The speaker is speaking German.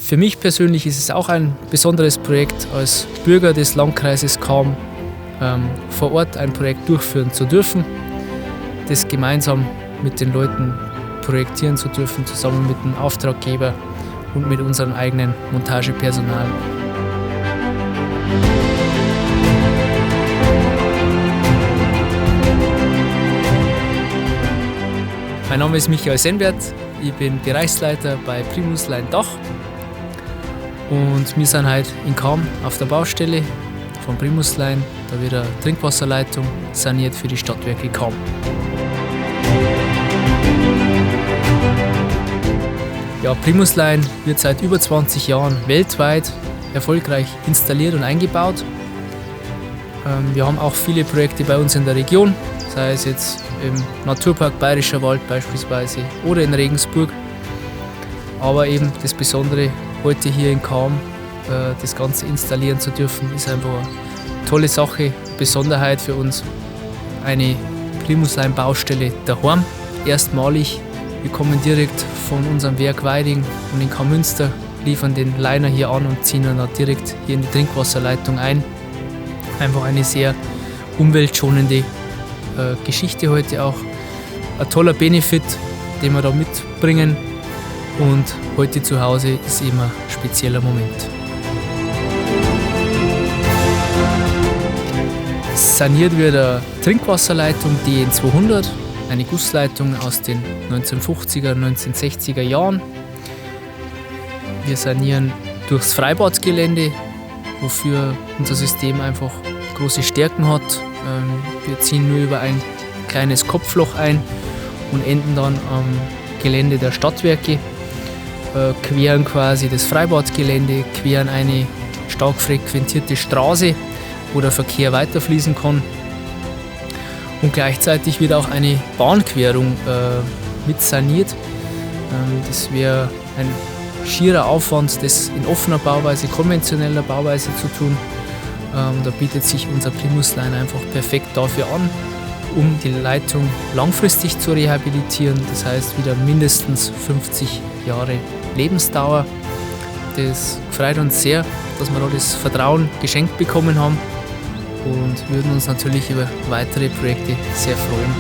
Für mich persönlich ist es auch ein besonderes Projekt, als Bürger des Landkreises Cham vor Ort ein Projekt durchführen zu dürfen, das gemeinsam mit den Leuten projektieren zu dürfen, zusammen mit dem Auftraggeber und mit unserem eigenen Montagepersonal. Mein Name ist Michael Senwert, ich bin Bereichsleiter bei Primus Line Dach und wir sind heute in Cham auf der Baustelle von Primus Line. Da wird eine Trinkwasserleitung saniert für die Stadtwerke Cham. Ja, Primus Line wird seit über 20 Jahren weltweit erfolgreich installiert und eingebaut. Wir haben auch viele Projekte bei uns in der Region, sei es jetzt im Naturpark Bayerischer Wald beispielsweise oder in Regensburg. Aber eben das Besondere heute hier in Cham, das Ganze installieren zu dürfen, ist einfach eine tolle Sache, Besonderheit für uns. Eine Primus Line Baustelle daheim, erstmalig. Wir kommen direkt von unserem Werk Weiding und in Cham-Münster, liefern den Liner hier an und ziehen dann auch direkt hier in die Trinkwasserleitung ein. Einfach eine sehr umweltschonende Geschichte heute auch. Ein toller Benefit, den wir da mitbringen, und heute zu Hause ist immer ein spezieller Moment. Saniert wird eine Trinkwasserleitung DN 200, eine Gussleitung aus den 1950er, 1960er Jahren. Wir sanieren durchs Freibadgelände, wofür unser System einfach große Stärken hat. Wir ziehen nur über ein kleines Kopfloch ein und enden dann am Gelände der Stadtwerke, queren quasi das Freibadgelände, queren eine stark frequentierte Straße, wo der Verkehr weiterfließen kann. Und gleichzeitig wird auch eine Bahnquerung mit saniert. Das wäre ein schierer Aufwand, das in offener Bauweise, konventioneller Bauweise zu tun. Da bietet sich unser Primus Line einfach perfekt dafür an, um die Leitung langfristig zu rehabilitieren. Das heißt wieder mindestens 50 Jahre Lebensdauer. Das freut uns sehr, dass wir da das Vertrauen geschenkt bekommen haben und würden uns natürlich über weitere Projekte sehr freuen.